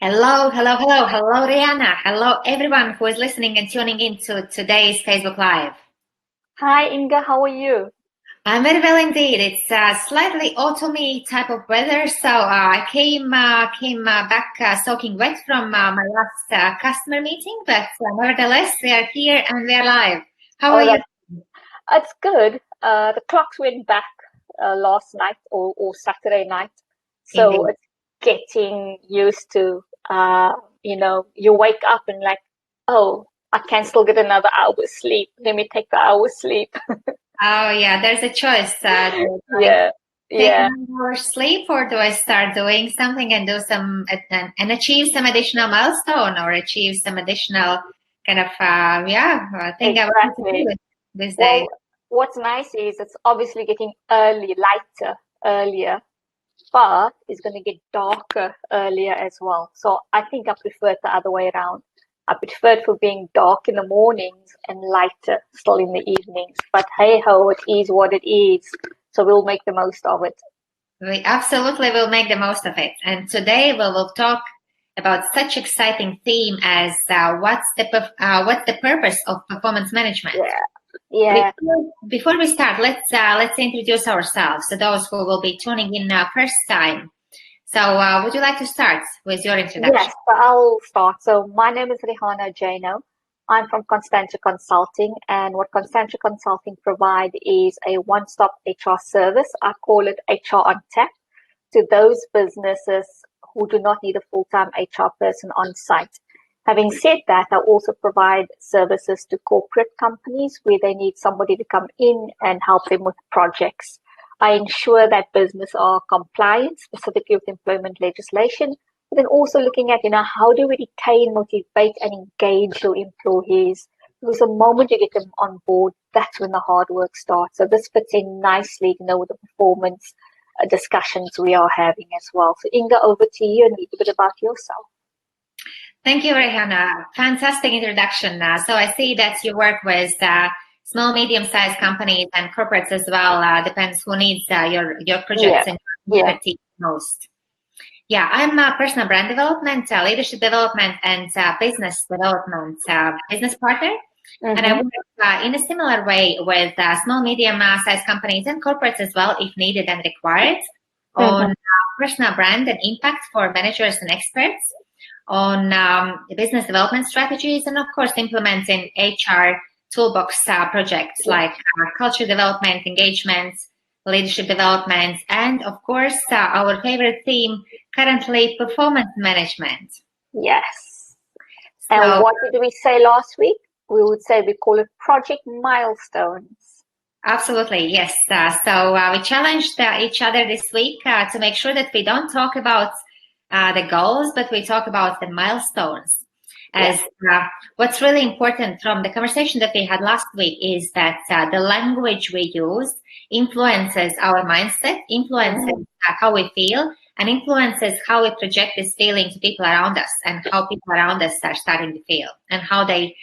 Hello, Rihanna. Hello, everyone who is listening and tuning in to today's Facebook Live. Hi Inga, how are you? I'm very well indeed. It's slightly autumny type of weather, so I came back soaking wet from my last customer meeting, but nevertheless, we are here and we are live. How are Oh, you? that's good. The clocks went back last night or Saturday night, so Indeed. it's getting used to. You wake up and like, oh, I can still get another hour's sleep. Let me take the hour's sleep. Oh yeah, there's a choice. Do I Yeah, take yeah, another sleep, or do I start doing something and do some and achieve some additional milestone, or achieve some additional kind of thing I want to do exactly. this day? Well, what's nice is it's obviously getting lighter earlier, but it's going to get darker earlier as well. So I think I prefer it the other way around. I prefer it for being dark in the mornings and lighter still in the evenings. But hey ho, it is what it is. So we'll make the most of it. We absolutely will make the most of it. And today we will talk about such exciting theme as what's the purpose of performance management. Yeah, yeah, Before we start, let's introduce ourselves to those who will be tuning in first time. So, would you like to start with your yes. introduction? So I'll start. So my name is Rihana Jaino. I'm from Constantia Consulting, and what Constantia Consulting provide is a one-stop HR service. I call it HR on tap to those businesses who do not need a full-time HR person on site. Having said that, I also provide services to corporate companies where they need somebody to come in and help them with projects. I ensure that business are compliant, specifically with employment legislation, but then also looking at, how do we retain, motivate, and engage your employees? Because the moment you get them on board, that's when the hard work starts. So this fits in nicely, with the performance discussions we are having as well. So Inga, over to you and a little bit about yourself. Thank you, Rehanna. Fantastic introduction. So I see that you work with small, medium-sized companies and corporates as well. Depends who needs your Yeah, projects and your yeah. expertise most. Yeah, I'm personal brand development, leadership development, and business development business partner. And I Mm-hmm. work in a similar way with small, medium-sized companies and corporates as well, if needed and required, on Mm-hmm. personal brand and impact for managers and experts, on business development strategies, and of course, implementing HR toolbox projects Yeah. like culture development, engagement, leadership development, and of course, our favorite theme currently, performance management. Yes. And So what did we say last week? We would say we call it project milestones. absolutely, yes. We challenged each other this week to make sure that we don't talk about the goals, but we talk about the milestones. Yeah. As what's really important from the conversation that we had last week is that the language we use influences our mindset, influences Mm. how we feel, and influences how we project this feeling to people around us, and how people around us are starting to feel, and how they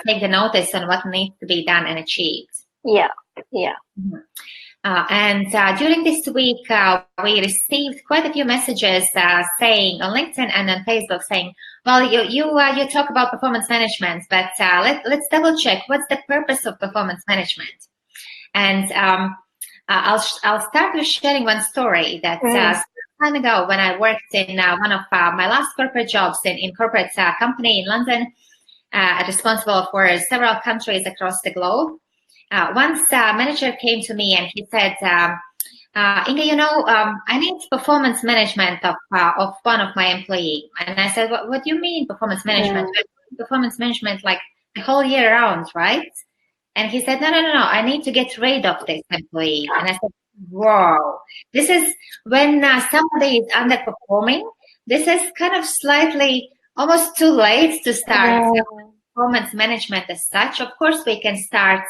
take the notice on what needs to be done and achieved. Yeah. Yeah. Mhm. During this week, we received quite a few messages saying on LinkedIn and on Facebook saying, "Well, you talk about performance management, but let's double check what's the purpose of performance management." And I'll start with sharing one story that Mm. some time ago when I worked in one of my last corporate jobs in corporate company in London, responsible for several countries across the globe. Once a manager came to me and he said, Inga, I need performance management of one of my employee. And I said, what do you mean performance management? Mm. Performance management like the whole year round, right? And he said, no, I need to get rid of this employee. And I said, whoa, this is when somebody is underperforming. This is kind of slightly almost too late to start Mm. performance management as such. Of course, we can start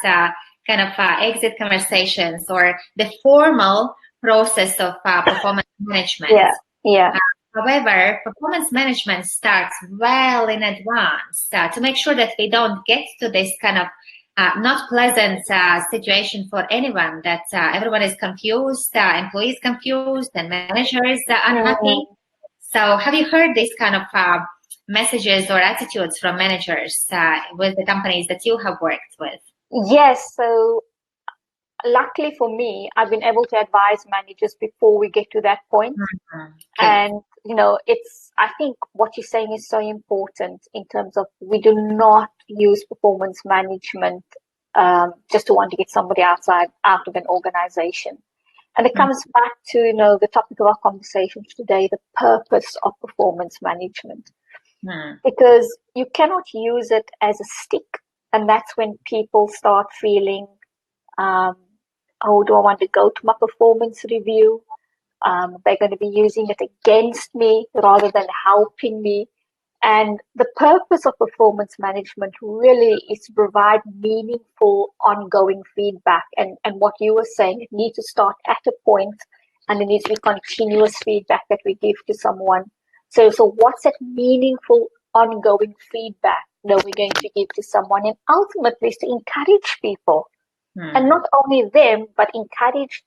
exit conversations or the formal process of performance management. Yeah. Yeah. However, performance management starts well in advance to make sure that we don't get to this kind of not pleasant situation for anyone, that everyone is confused, employees confused, and manager is unhappy. Mm. So have you heard these kind of messages or attitudes from managers with the companies that you have worked with? Yes. So luckily for me, I've been able to advise managers before we get to that point. Mm-hmm. And, I think what you're saying is so important in terms of we do not use performance management just to want to get somebody out of an organization. And it comes back to, the topic of our conversation today, the purpose of performance management. Because you cannot use it as a stick. And that's when people start feeling, oh, do I want to go to my performance review? They're going to be using it against me rather than helping me. And the purpose of performance management really is to provide meaningful, ongoing feedback. And what you were saying, it needs to start at a point, and it needs to be continuous feedback that we give to someone. So what's that meaningful, ongoing feedback that we're going to give to someone? And ultimately is to encourage people. And not only them, but encourage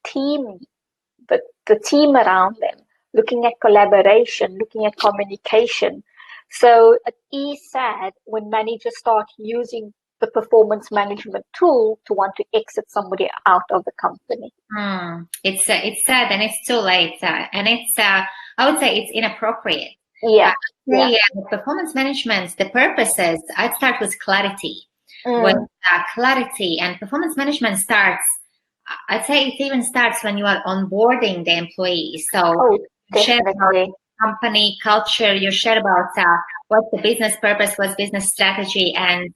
the team around them, looking at collaboration, looking at communication. So it is sad when managers start using the performance management tool to want to exit somebody out of the company. It's sad and it's too late, and it's I would say it's inappropriate. Yeah. Performance management, the purposes, I'd start with clarity. With clarity, and performance management starts, I'd say it even starts when you are onboarding the employees. So you share about company culture, you share about what's the business purpose, what's business strategy, and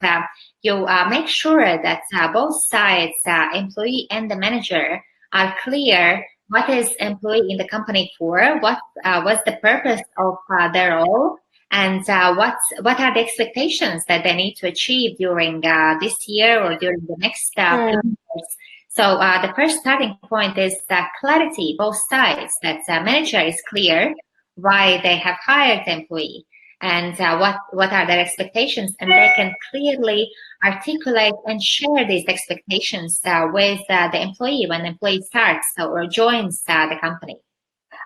you make sure that both sides, employee and the manager, are clear what is employee in the company for, what's the purpose of their role, and what are the expectations that they need to achieve during this year or during the next few years. So the first starting point is clarity, both sides, that the manager is clear why they have hired the employee and what are their expectations, and they can clearly articulate and share these expectations with the employee when the employee starts or joins the company.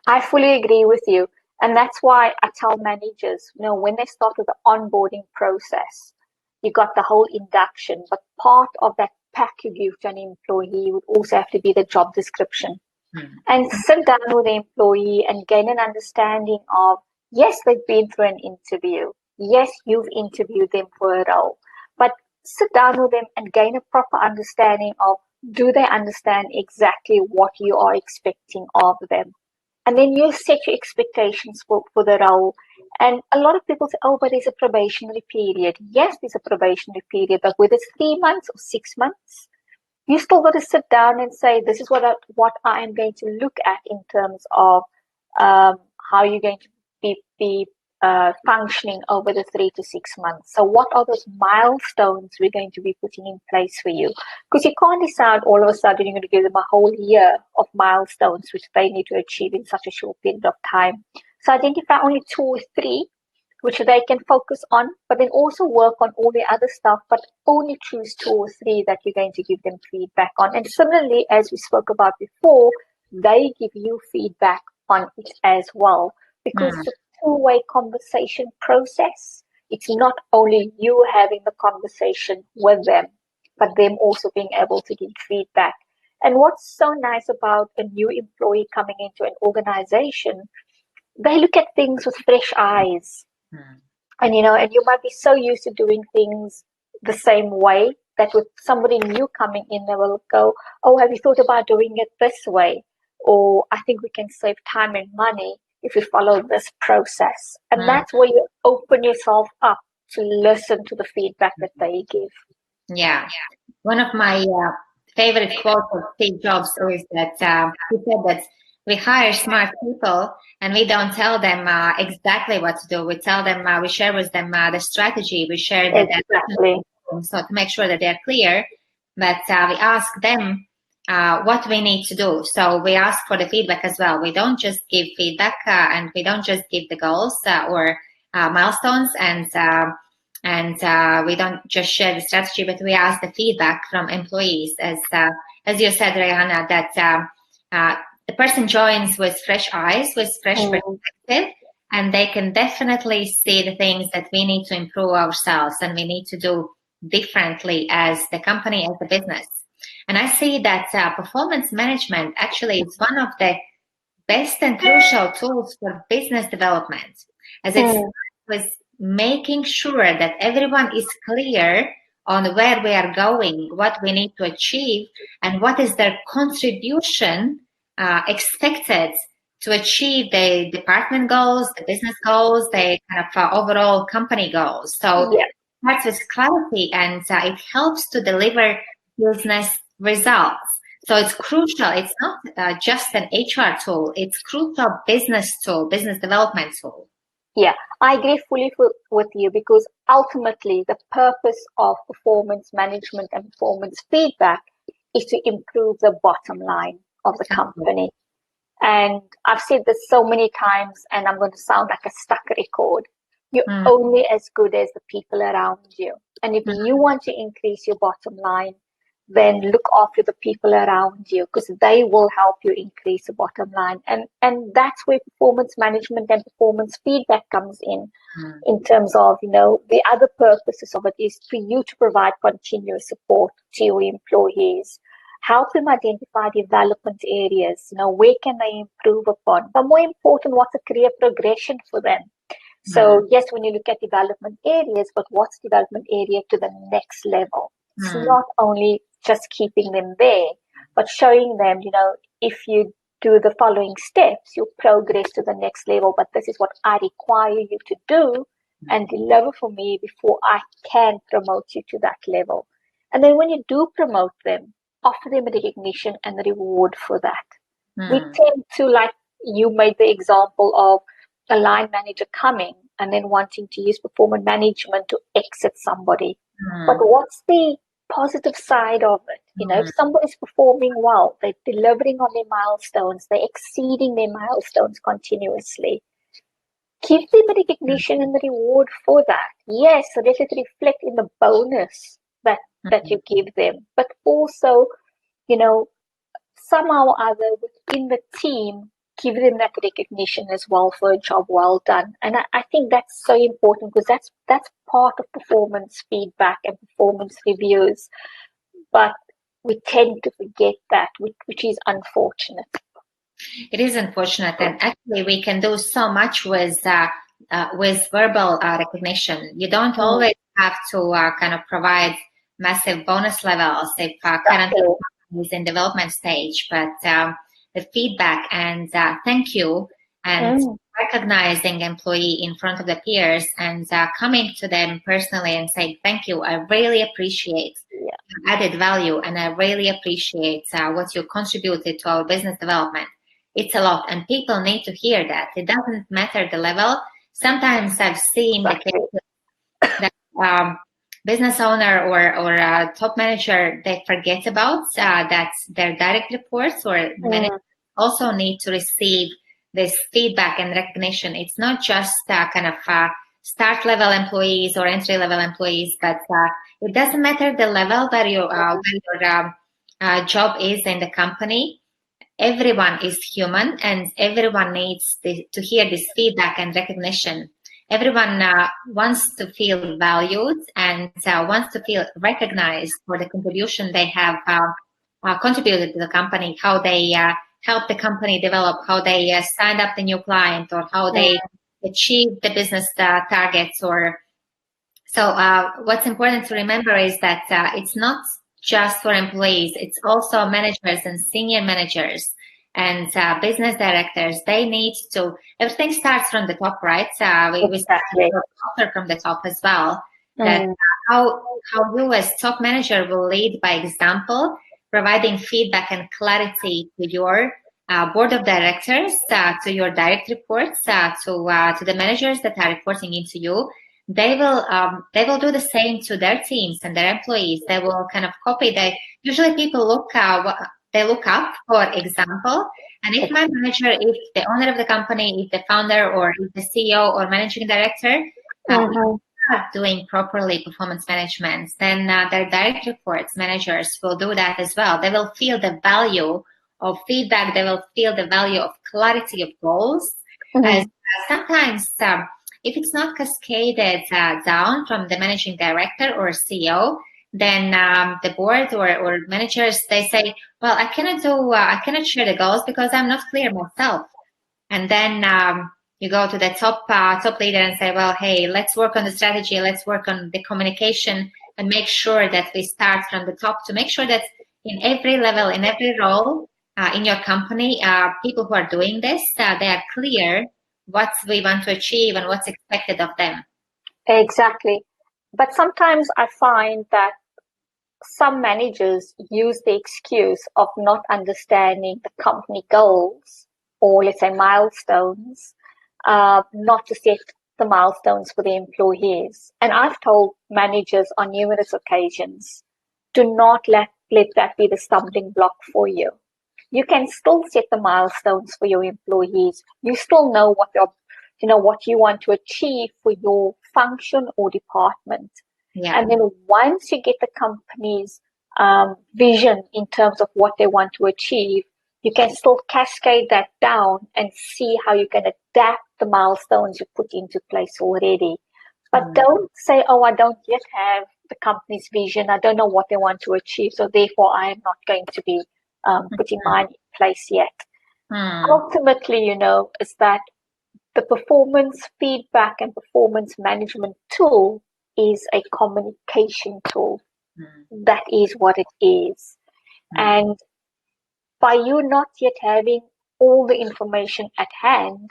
I fully agree with you. And that's why I tell managers, when they start with the onboarding process, you got the whole induction, but part of that pack you give to an employee would also have to be the job description. And sit down with the employee and gain an understanding of, yes, they've been through an interview. Yes, you've interviewed them for a role, but sit down with them and gain a proper understanding of, do they understand exactly what you are expecting of them? And then you set your expectations for the role. And a lot of people say, oh, but there's a probationary period. Yes, there's a probationary period, but whether it's 3 months or 6 months, you still got to sit down and say, this is what I am going to look at in terms of how you're going to be functioning over the 3 to 6 months. So what are those milestones we're going to be putting in place for you? Because you can't decide all of a sudden you're going to give them a whole year of milestones which they need to achieve in such a short period of time. So identify only 2 or 3 which they can focus on, but then also work on all the other stuff, but only choose 2 or 3 that you're going to give them feedback on. And similarly, as we spoke about before, they give you feedback on it as well, because it's a two-way conversation process. It's not only you having the conversation with them, but them also being able to give feedback. And what's so nice about a new employee coming into an organization, they look at things with fresh eyes. And, and you might be so used to doing things the same way that with somebody new coming in, they will go, oh, have you thought about doing it this way? Or I think we can save time and money if we follow this process. And that's where you open yourself up to listen to the feedback that they give. Yeah. One of my favorite quotes of Steve Jobs is that he said that we hire smart people and we don't tell them exactly what to do. We tell them, we share with them the strategy. We share that so to make sure that they're clear, but we ask them what we need to do. So we ask for the feedback as well. We don't just give feedback and we don't just give the goals or milestones and we don't just share the strategy, but we ask the feedback from employees. As you said, Rayhana, that the person joins with fresh eyes, with fresh perspective, and they can definitely see the things that we need to improve ourselves and we need to do differently as the company, as the business. And I see that performance management actually is one of the best and crucial tools for business development, as it starts with making sure that everyone is clear on where we are going, what we need to achieve, and what is their contribution expected to achieve the department goals, the business goals, the kind of overall company goals. So it starts with clarity, and it helps to deliver business results. So it's crucial. It's not just an HR tool. It's crucial business tool, business development tool. Yeah, I agree fully with you, because ultimately the purpose of performance management and performance feedback is to improve the bottom line of the company. And I've said this so many times, and I'm going to sound like a stuck record. You're only as good as the people around you. And if you want to increase your bottom line, then look after the people around you, because they will help you increase the bottom line. And that's where performance management and performance feedback comes in terms of, the other purposes of it is for you to provide continuous support to your employees, help them identify development areas, where can they improve upon, but more important, what's a career progression for them. So yes, when you look at development areas, but what's development area to the next level? It's not only just keeping them there, but showing them, if you do the following steps, you'll progress to the next level, but this is what I require you to do and deliver for me before I can promote you to that level. And then when you do promote them, offer them recognition and reward for that. We tend to, like you made the example of a line manager coming and then wanting to use performance management to exit somebody. But what's the positive side of it? If somebody's performing well, they're delivering on their milestones, they're exceeding their milestones continuously. Give them a recognition and the reward for that. Yes, so let it reflect in the bonus that you give them, but also, somehow or other within the team, give them that recognition as well for a job well done. And I think that's so important, because that's part of performance feedback and performance reviews. But we tend to forget that, which is unfortunate. It is unfortunate, and actually we can do so much with verbal recognition. You don't always have to kind of provide massive bonus levels if currently is in development stage, but the feedback and thank you and recognizing employee in front of the peers and coming to them personally and saying thank you, I really appreciate your added value, and I really appreciate what you contributed to our business development. It's a lot, and people need to hear that. It doesn't matter the level. Sometimes I've seen the case that business owner or top manager, they forget about that their direct reports or managers also need to receive this feedback and recognition. It's not just kind of start level employees or entry level employees, but it doesn't matter the level where your job is in the company. Everyone is human, and everyone needs to hear this feedback and recognition. Everyone wants to feel valued and wants to feel recognized for the contribution they have contributed to the company, how they help the company develop, how they signed up the new client, or how they achieve the business targets. What's important to remember is that it's not just for employees, it's also managers and senior managers and business directors. They need to, everything starts from the top, right? We start from the top as well. That how you as top manager will lead by example, providing feedback and clarity to your board of directors, to your direct reports, to the managers that are reporting into you. They will do the same to their teams and their employees. They will kind of copy. Usually people look up for example. And if my manager, if the owner of the company, if the founder, or if the CEO or managing director are doing properly performance management, then their direct reports, managers, will do that as well. They will feel the value of feedback. They will feel the value of clarity of goals. As sometimes if it's not cascaded down from the managing director or CEO, then the board or managers, they say, well, I cannot share the goals because I'm not clear myself. And then you go to the top leader and say, well, hey, let's work on the strategy, let's work on the communication, and make sure that we start from the top to make sure that in every level, in every role in your company, people who are doing this, they are clear what we want to achieve and what's expected of them. Exactly. But sometimes I find that some managers use the excuse of not understanding the company goals, or let's say milestones, not to set the milestones for the employees. And I've told managers on numerous occasions, do not let that be the stumbling block for you. You can still set the milestones for your employees. You still know what you want to achieve for your function or department. Yeah. And then once you get the company's vision in terms of what they want to achieve, you can still cascade that down and see how you can adapt the milestones you put into place already. But don't say, oh, I don't yet have the company's vision. I don't know what they want to achieve, so therefore I am not going to be putting mine in place yet. Ultimately, is that the performance feedback and performance management tool is a communication tool. That is what it is. And by you not yet having all the information at hand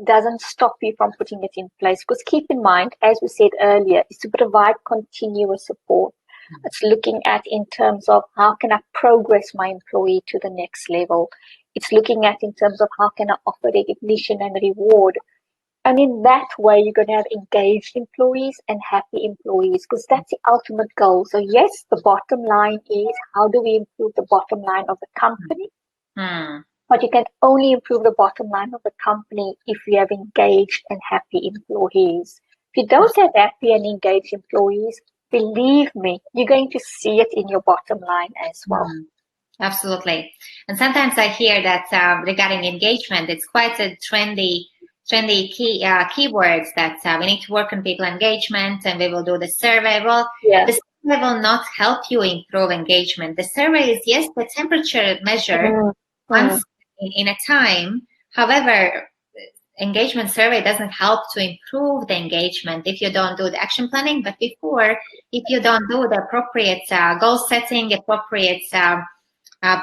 doesn't stop you from putting it in place. Because keep in mind, as we said earlier, is to provide continuous support. It's looking at in terms of how can I progress my employee to the next level. It's looking at in terms of how can I offer recognition and reward. And in that way, you're going to have engaged employees and happy employees, because that's the ultimate goal. So yes, the bottom line is how do we improve the bottom line of the company? But you can only improve the bottom line of the company if you have engaged and happy employees. If you don't have happy and engaged employees, believe me, you're going to see it in your bottom line as well. Absolutely. And sometimes I hear that regarding engagement, it's quite a trendy keywords that we need to work on people engagement and we will do the survey. Well, the survey will not help you improve engagement. The survey is, yes, the temperature measure once in a time. However, engagement survey doesn't help to improve the engagement if you don't do the action planning. But before, if you don't do the appropriate goal setting, appropriate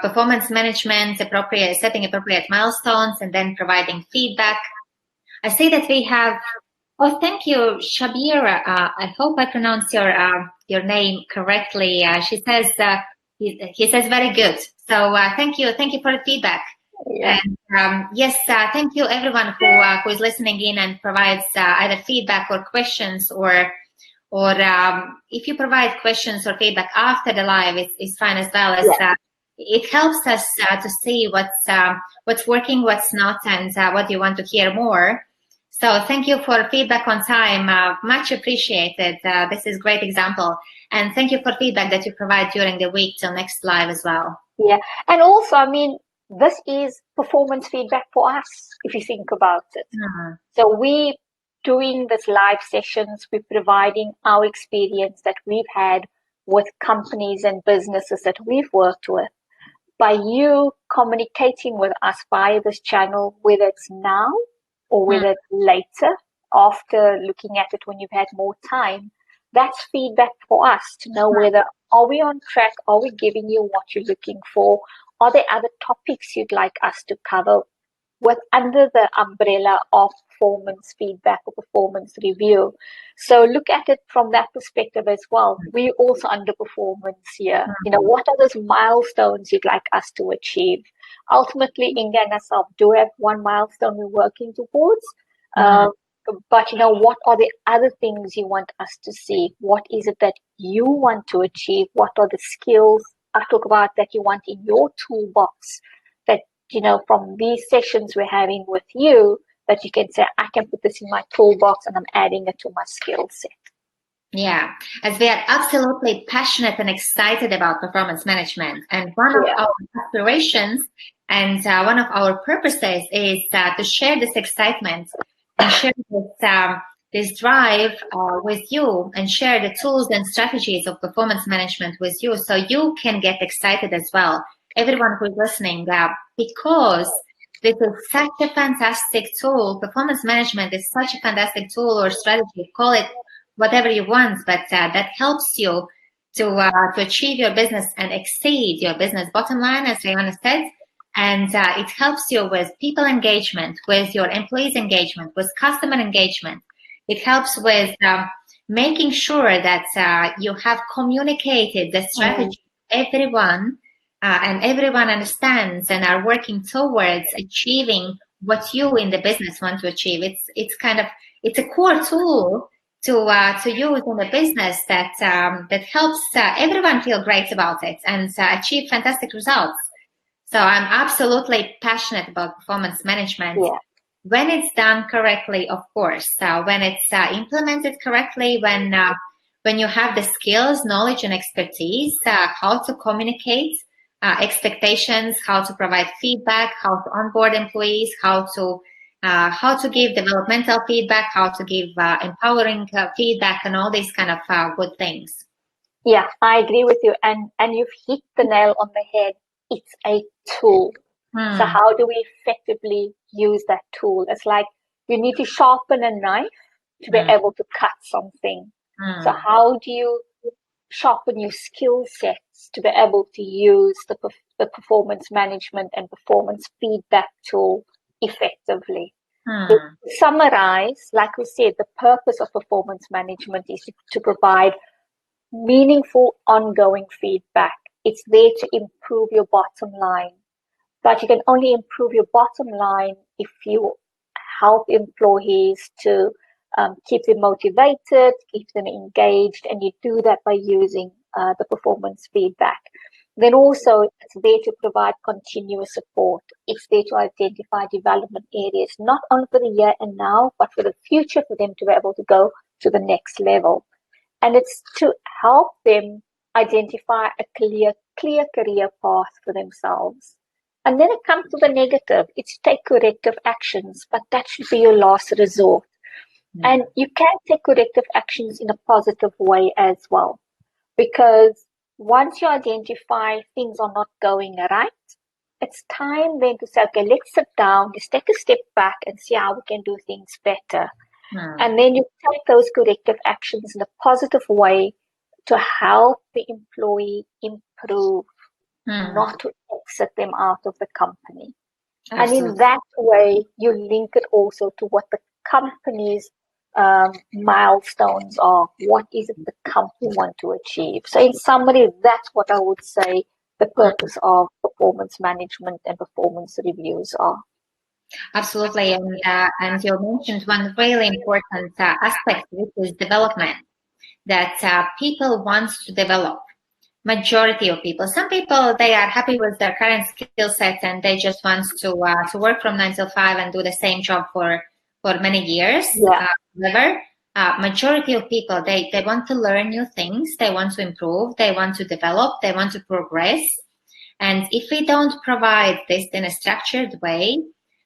performance management, setting appropriate milestones, and then providing feedback. I see that we have. Oh, thank you, Shabira. I hope I pronounce your name correctly. She says he says very good. So thank you for the feedback. Yeah. And yes, thank you everyone who is listening in and provides either feedback or questions, or if you provide questions or feedback after the live, it's fine as well. As it helps us to see what's working, what's not, and what you want to hear more. So thank you for feedback on time. Much appreciated. This is a great example. And thank you for feedback that you provide during the week till next live as well. Yeah. And also, I mean, this is performance feedback for us, if you think about it. So we doing this live sessions, we're providing our experience that we've had with companies and businesses that we've worked with. By you communicating with us via this channel, whether it's now or whether it's later, after looking at it when you've had more time, that's feedback for us to know whether are we on track, are we giving you what you're looking for, are there other topics you'd like us to cover with under the umbrella of performance feedback or performance review. So look at it from that perspective as well. We're also under performance here. What are those milestones you'd like us to achieve? Ultimately, Inga and myself do have one milestone we're working towards. But what are the other things you want us to see? What is it that you want to achieve? What are the skills I talk about that you want in your toolbox that, from these sessions we're having with you, that you can say, I can put this in my toolbox and I'm adding it to my skill set. Yeah, as we are absolutely passionate and excited about performance management. And one of our aspirations And one of our purposes is to share this excitement and share this drive with you, and share the tools and strategies of performance management with you, so you can get excited as well. Everyone who's listening, because this is such a fantastic tool. Performance management is such a fantastic tool or strategy. Call it whatever you want, but that helps you to achieve your business and exceed your business bottom line, as Rihanna said. And it helps you with people engagement, with your employees engagement, with customer engagement. It helps with making sure that you have communicated the strategy to everyone, and everyone understands and are working towards achieving what you in the business want to achieve. It's a core tool to use in the business that helps everyone feel great about it and achieve fantastic results. So I'm absolutely passionate about performance management. Yeah. When it's done correctly, of course. When it's implemented correctly, when you have the skills, knowledge, and expertise, how to communicate expectations, how to provide feedback, how to onboard employees, how to give developmental feedback, how to give empowering feedback, and all these kind of good things. Yeah, I agree with you, and you've hit the nail on the head. It's a tool. So how do we effectively use that tool? It's like you need to sharpen a knife to be able to cut something. So how do you sharpen your skill sets to be able to use the performance management and performance feedback tool effectively? To summarize, like we said, the purpose of performance management is to provide meaningful ongoing feedback. It's there to improve your bottom line. But you can only improve your bottom line if you help employees to keep them motivated, keep them engaged, and you do that by using the performance feedback. Then also, it's there to provide continuous support. It's there to identify development areas, not only for the here and now, but for the future, for them to be able to go to the next level. And it's to help them identify a clear career path for themselves. And then it comes to the negative. It's take corrective actions, but that should be your last resort. And you can take corrective actions in a positive way as well. Because once you identify things are not going right, it's time then to say, okay, let's sit down, let's take a step back and see how we can do things better. And then you take those corrective actions in a positive way to help the employee improve, not to exit them out of the company. Absolutely. And in that way, you link it also to what the company's milestones are. What is it the company want to achieve? So in summary, that's what I would say the purpose of performance management and performance reviews are. Absolutely. And you mentioned one really important aspect, which is development, that people want to develop. Majority of people. Some people, they are happy with their current skill set and they just want to work from 9 to 5 and do the same job for many years. However, majority of people, they want to learn new things, they want to improve, they want to develop, they want to progress. And if we don't provide this in a structured way,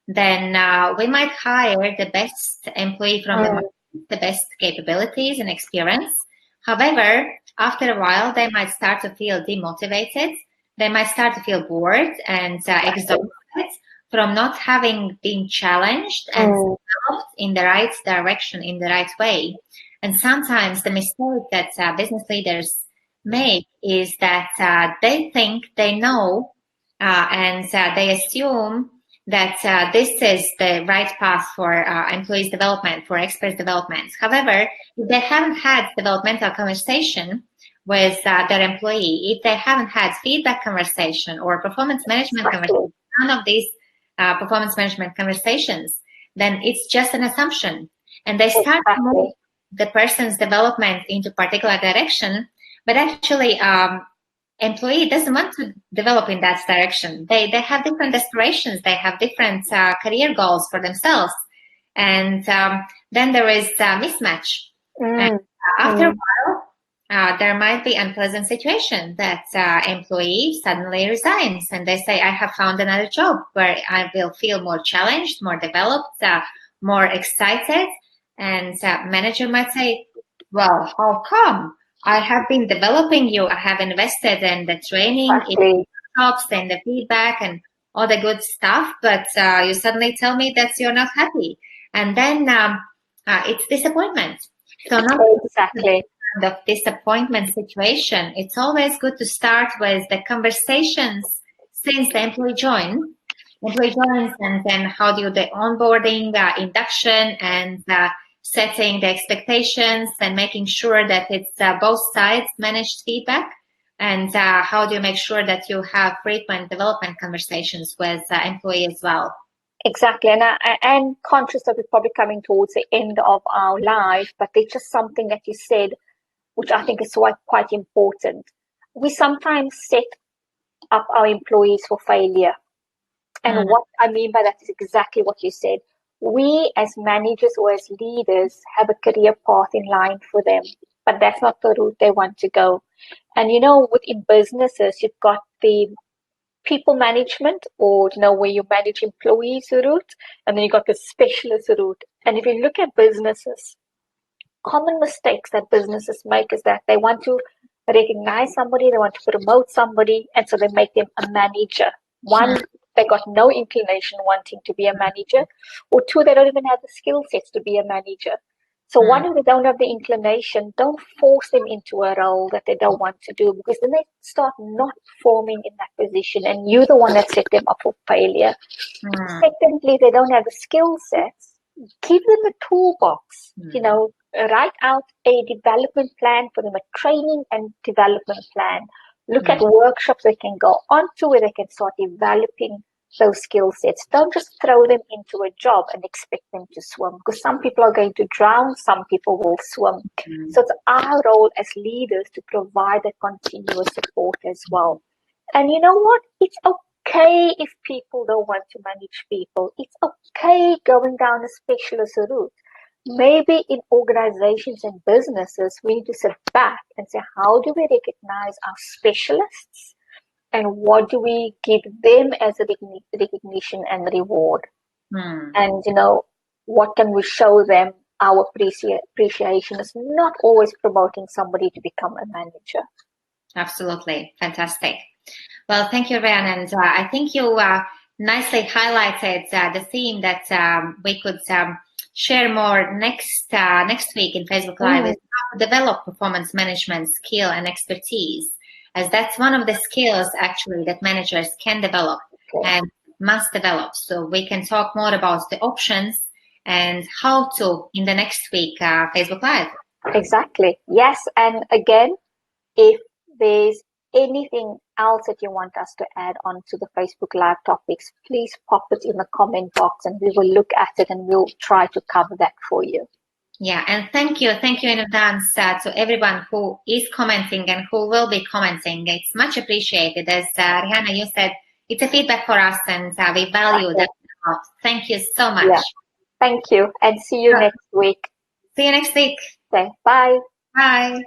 then we might hire the best employee from the best capabilities and experience. However, after a while, they might start to feel demotivated. They might start to feel bored and exhausted from not having been challenged and developed in the right direction, in the right way. And sometimes the mistake that business leaders make is that they think they know and they assume that this is the right path for employees development, for experts development. However, if they haven't had developmental conversation with their employee, if they haven't had feedback conversation or performance management conversation, none of these performance management conversations, then it's just an assumption. And they start to move the person's development into particular direction, but actually employee doesn't want to develop in that direction. They have different aspirations. They have different career goals for themselves. And then there is a mismatch. And after a while, there might be unpleasant situation that employee suddenly resigns and they say, I have found another job where I will feel more challenged, more developed, more excited. And manager might say, well, how come? I have been developing you. I have invested in the training, in the workshops, and the feedback and all the good stuff. But you suddenly tell me that you're not happy. And then it's disappointment. So not exactly of disappointment situation, it's always good to start with the conversations since the employee joins, and then how do you the onboarding, induction, and setting the expectations and making sure that it's both sides managed feedback, and how do you make sure that you have frequent development conversations with employee as well. Exactly, and I'm conscious that we're probably coming towards the end of our life, but there's just something that you said which I think is quite important. We sometimes set up our employees for failure. And what I mean by that is exactly what you said. We as managers or as leaders have a career path in line for them, but that's not the route they want to go. And within businesses, you've got the people management, or where you manage employees route, and then you got the specialist route. And if you look at businesses, common mistakes that businesses make is that they want to recognize somebody, they want to promote somebody, and so they make them a manager. One, they got no inclination wanting to be a manager, or two, they don't even have the skill sets to be a manager. So one, if they don't have the inclination, don't force them into a role that they don't want to do, because then they start not performing in that position, and you're the one that set them up for failure. Secondly, they don't have the skill sets. Give them a toolbox, write out a development plan for them, a training and development plan. Look at workshops they can go onto where they can start developing those skill sets. Don't just throw them into a job and expect them to swim, because some people are going to drown, some people will swim. So it's our role as leaders to provide that continuous support as well. And you know what? It's okay if people don't want to manage people. It's okay going down a specialist route. Maybe in organizations and businesses, we need to sit back and say, how do we recognize our specialists? And what do we give them as a recognition and reward? And, what can we show them? Our appreciation is not always promoting somebody to become a manager. Absolutely. Fantastic. Well, thank you, Ryan. And I think you nicely highlighted the theme that we could share more next week in Facebook Live is how to develop performance management skill and expertise, as that's one of the skills actually that managers can develop and must develop. So we can talk more about the options and how to in the next week Facebook Live. Exactly. Yes. And again, if there's anything else that you want us to add on to the Facebook Live topics, please pop it in the comment box and we will look at it and we'll try to cover that for you. Yeah, and thank you in advance to everyone who is commenting and who will be commenting. It's much appreciated. As Rihanna, you said, it's a feedback for us and we value that a lot. Thank you so much. Yeah. Thank you, and see you next week. See you next week. Okay, bye. Bye.